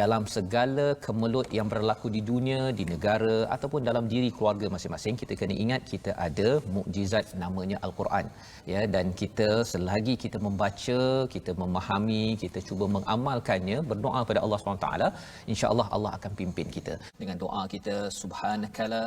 dalam segala kemelut yang berlaku di dunia, di negara ataupun dalam diri keluarga masing-masing. Kita kena ingat kita ada mukjizat namanya Al-Quran, ya, dan kita selagi kita membaca, kita memahami, kita cuba mengamalkannya, berdoa kepada Allah SWT, insya-Allah Allah akan pimpin kita dengan doa kita, subhanakala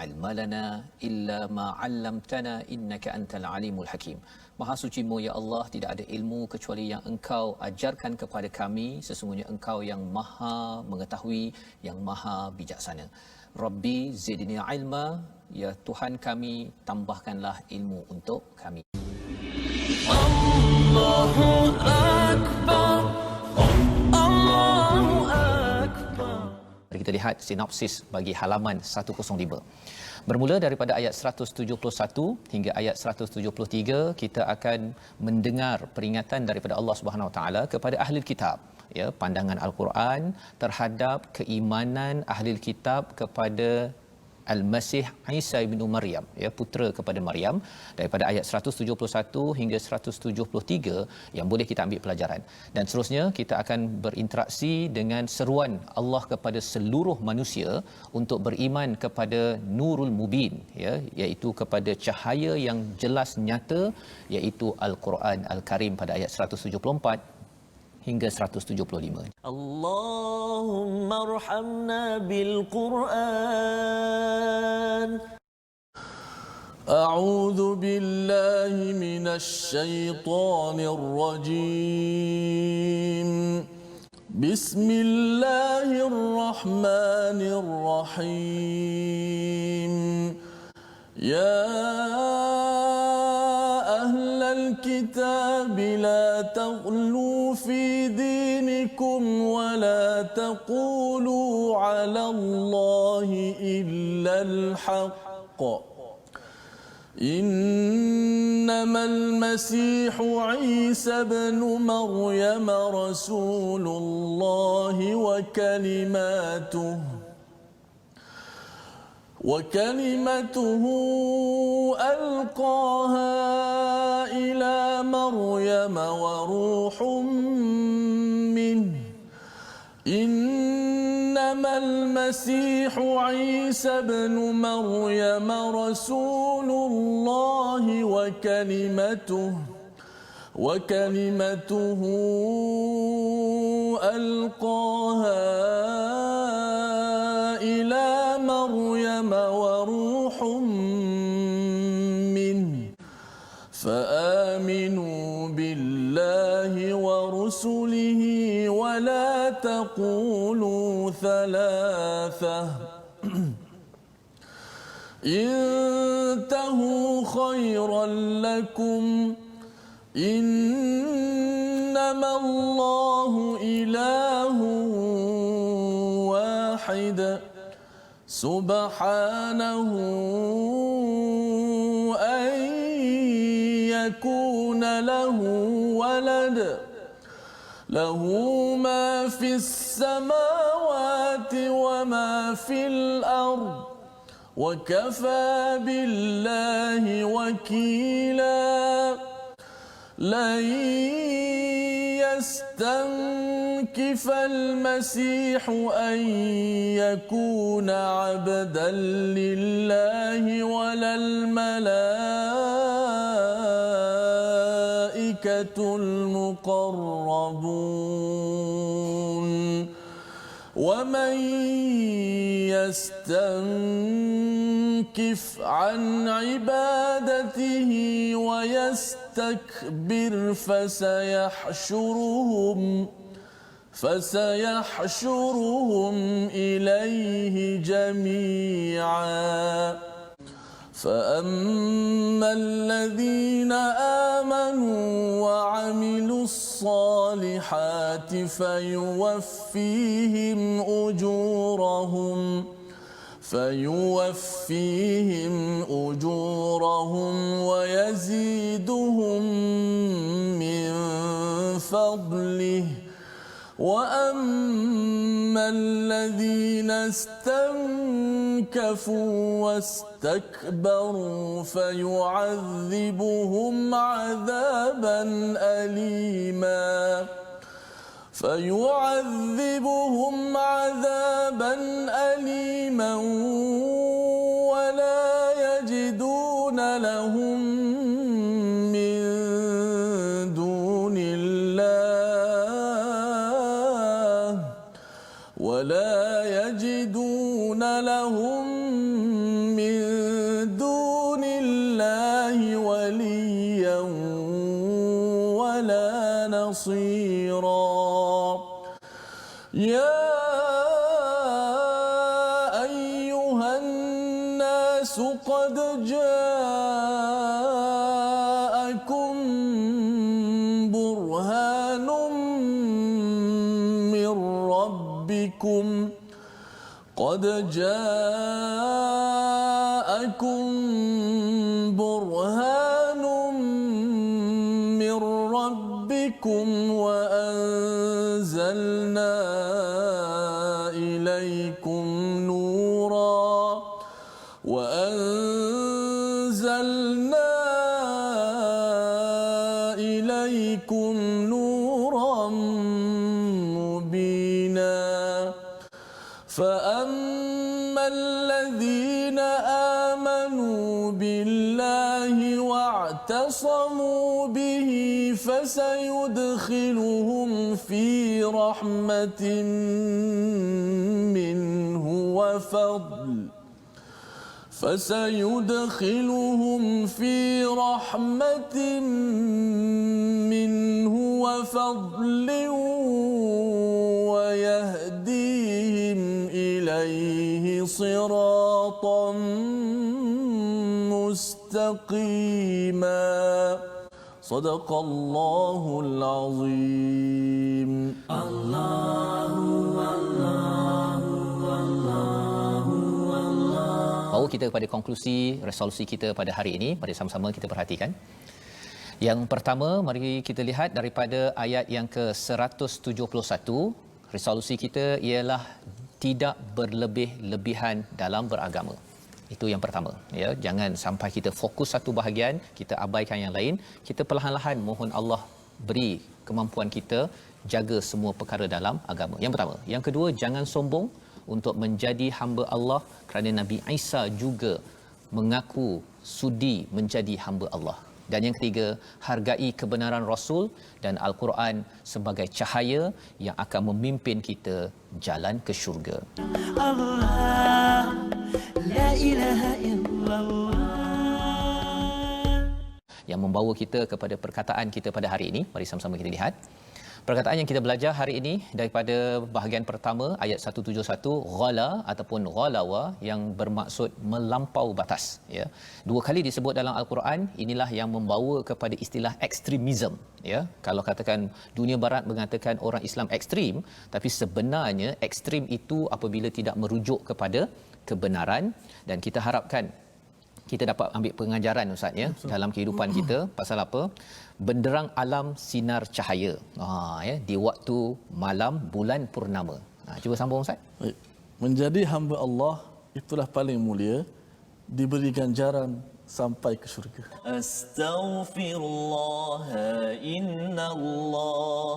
ilma lana illa ma 'allamtana innaka antal alimul hakim. Maha suci-Mu ya Allah, tidak ada ilmu kecuali yang Engkau ajarkan kepada kami, sesungguhnya Engkau yang Maha mengetahui, yang Maha bijaksana. Rabbi zidni ilma, ya Tuhan kami, tambahkanlah ilmu untuk kami. Allahu akbar, Allahu akbar. Mari kita lihat sinopsis bagi halaman 105. Bermula daripada ayat 171 hingga ayat 173, kita akan mendengar peringatan daripada Allah Subhanahu Wa Taala kepada ahli kitab, ya, pandangan Al-Quran terhadap keimanan ahli kitab kepada Al-Masih Isa bin Maryam, ya, putera kepada Maryam, daripada ayat 171 hingga 173 yang boleh kita ambil pelajaran. Dan seterusnya kita akan berinteraksi dengan seruan Allah kepada seluruh manusia untuk beriman kepada Nurul Mubin, ya, iaitu kepada cahaya yang jelas nyata, iaitu Al-Quran Al-Karim pada ayat 174 hingga 175. Allahumma arhamna bil Quran. A'udzu billahi minasy syaithanir rajim. Bismillahirrahmanirrahim. Ya الكتاب لا تغلوا في دينكم ولا تقولوا على الله إلا الحق إنما المسيح عيسى بن مريم رسول الله وكلمته ألقاها إلى مريم وروح منه إنما المسيح عيسى بن مريم رسول الله وكلمته ألقاها إلى مريم وروح منه فآمنوا بالله ورسله ولا تقولوا ثلاثة انتهوا خيرا لكم إنما الله إله واحد سبحانه أن يكون له ولد له ما في السماوات وما في الأرض وكفى بالله وكيلا لن يستنكف المسيح أن يكون عبدا لله ولا الملائكة المقربون ومن يستنكف عن عبادته ويستكبر فسيحشرهم إليه جميعا فأما الذين آمنوا وعملوا الصالحات فيوفيهم أجورهم ويزيدهم من فضله وأما الذين استنكفوا واستكبروا فيعذبهم علما ولا يجدون لهم من دون الله وليا ولا نصيرا يا أيها الناس قد جاءكم برهان من ربكم قد جاءكم برهان من ربكم وأنزلنا إليكم نورا مبينا فأما الذين آمنوا بالله واعتصموا به فسيدخلهم في رحمة منه وفضل ويهديهم إليه صراطا مستقيما صدق الله العظيم. Bawa kita kepada konklusi resolusi kita pada hari ini. Mari sama-sama kita perhatikan. Yang pertama, mari kita lihat daripada ayat yang ke-171. Resolusi kita ialah tidak berlebih-lebihan dalam beragama. Itu yang pertama, ya. Jangan sampai kita fokus satu bahagian, kita abaikan yang lain. Kita perlahan-lahan mohon Allah beri kemampuan kita jaga semua perkara dalam agama. Yang pertama. Yang kedua, jangan sombong untuk menjadi hamba Allah, kerana Nabi Isa juga mengaku sudi menjadi hamba Allah. Dan yang ketiga, hargai kebenaran Rasul dan Al-Quran sebagai cahaya yang akan memimpin kita jalan ke syurga. Allah, la ilaha illallah. Yang membawa kita kepada perkataan kita pada hari ini, mari sama-sama kita lihat. Perkataan yang kita belajar hari ini daripada bahagian pertama ayat 171, ghala ataupun ghalawa, yang bermaksud melampau batas, ya. Dua kali disebut dalam Al-Quran. Inilah yang membawa kepada istilah ekstremism, ya. Kalau katakan dunia barat mengatakan orang Islam ekstrim, tapi sebenarnya ekstrim itu apabila tidak merujuk kepada kebenaran. Dan kita harapkan kita dapat ambil pengajaran, Ustaz, ya, dalam kehidupan kita. Pasal apa? Benderang alam sinar cahaya, ya, di waktu malam bulan purnama. Cuba sambung, Ustaz. Baik. Menjadi hamba Allah itulah paling mulia, diberi ganjaran sampai ke syurga. Astaghfirullah innallah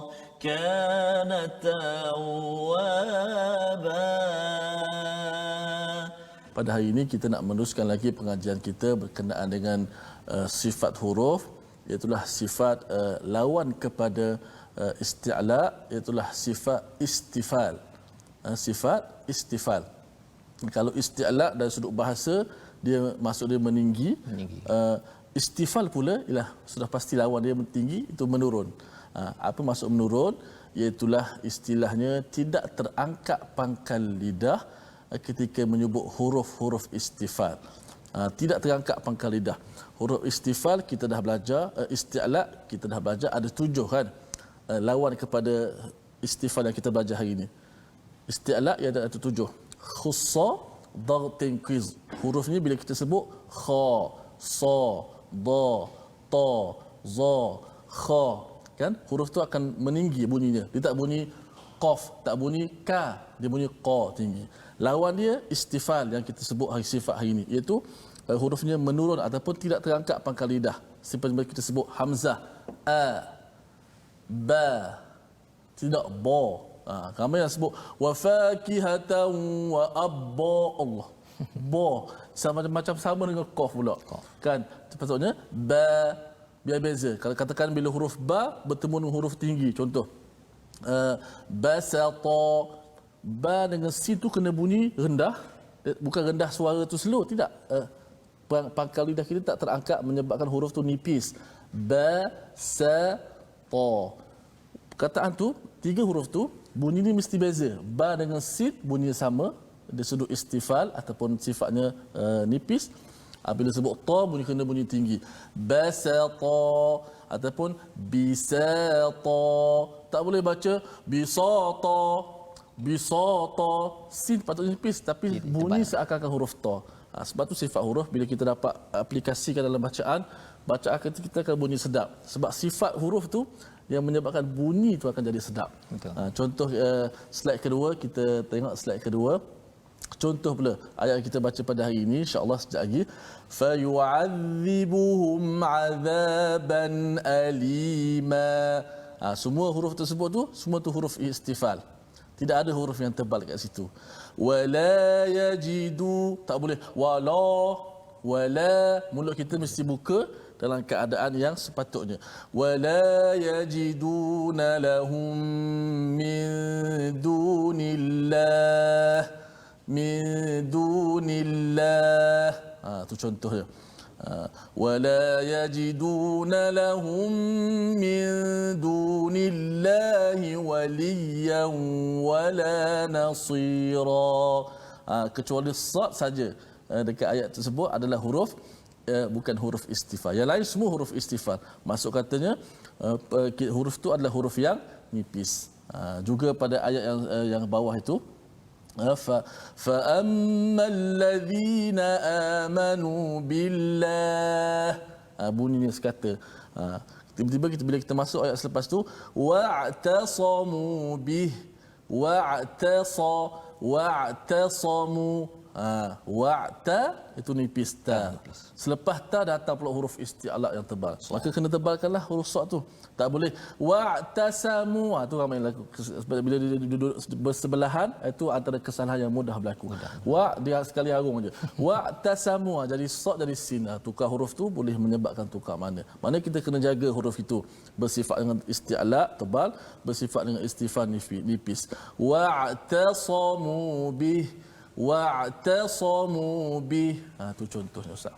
kana tawwaba. Pada hari ini kita nak meneruskan lagi pengajian kita berkenaan dengan sifat huruf, iaitulah sifat lawan kepada isti'la, iaitulah sifat istifal. Sifat istifal. Kalau isti'la dari sudut bahasa, dia maksud dia meninggi. Istifal pula ialah sudah pasti lawan dia tinggi, itu menurun. Apa maksud menurun? Iaitulah istilahnya tidak terangkat pangkal lidah ketika menyebut huruf-huruf istifal. Tidak terangkat pangkal lidah. Huruf istifal kita dah belajar, isti'la kita dah belajar, ada 7 kan. Lawan kepada istifal yang kita belajar hari ini. Isti'la ia ada 7. Khussa, dagtin qiz. Hurufnya bila kita sebut kha, sa, da, ta, za, kha, kan? Huruf tu akan meninggi bunyinya. Dia tak bunyi qaf, tak bunyi ka, dia bunyi qa tinggi. Lawan dia istifal yang kita sebut hari sifat hari ini, iaitu hurufnya menurun ataupun tidak terangkat pangkal lidah. Seperti kita sebut hamzah, a, ba, tidak ba, Ramai yang sebut wa fakihatan wa abba Allah. Ba sama macam sama dengan qaf pula. Kan? Sepatutnya ba biar beza. Kalau katakan bila huruf ba bertemu dengan huruf tinggi, contoh basata, ba dengan sin tu kena bunyi rendah, bukan rendah suara tu slow, tidak. Pangkal lidah kita tak terangkat menyebabkan huruf tu nipis. Ba sa ta. Perkataan tu, tiga huruf tu bunyi ni mesti beza. Ba dengan sin bunyi sama dari sudut istifal ataupun sifatnya nipis. Bila sebut ta bunyi kena bunyi tinggi. Basata ataupun bisata. Tak boleh baca bisata. Bisata. Sin patutnya nipis tapi bunyi seakan-akan huruf ta. Sebab tu sifat huruf bila kita dapat aplikasikan dalam bacaan kita akan bunyi sedap. Sebab sifat huruf tu yang menyebabkan bunyi tu akan jadi sedap. Contoh slide kedua, kita tengok slide kedua. Contoh pula ayat yang kita baca pada hari ini, insya-Allah sekejap lagi. Fa yu'adzibuhum 'adzaban alima. Semua huruf tersebut tu semua tu huruf istifal. Tidak ada huruf yang tebal kat situ. Wala yajidu, tak boleh wala, mulut kita mesti buka dalam keadaan yang sepatutnya. Wala yajiduna lahum min dunillah. Tu contohnya. Wala yajiduna lahum min dunillahi waliyan wala nasira. Kecuali sad saja dekat ayat tersebut adalah huruf bukan huruf istifal. Yang lain semua huruf istifal. Maksud katanya huruf tu adalah huruf yang nipis. Juga pada ayat yang bawah itu fa ammal ladzina amanu billah. Bunyinya sekata. Tiba-tiba bila kita masuk ayat selepas tu wa'tasamu bih wa'tasamu. Wa'ta itu nipis ta. Selepas ta datang pula huruf isti'la yang tebal. Maka kena tebalkanlah huruf sad tu. Tak boleh wa'tasamu. Tu ramai lagu. Bila dia duduk bersebelahan, itu antara kesalahan yang mudah berlaku. Wa dia sekali harung aja. Wa'tasamu. Jadi sad jadi sin. Tukar huruf tu boleh menyebabkan tukar makna. Maknanya kita kena jaga huruf itu bersifat dengan isti'la tebal, bersifat dengan istifal nipis. Wa'tasamu bih wa'tasamu bih. Tu contohnya Ustaz.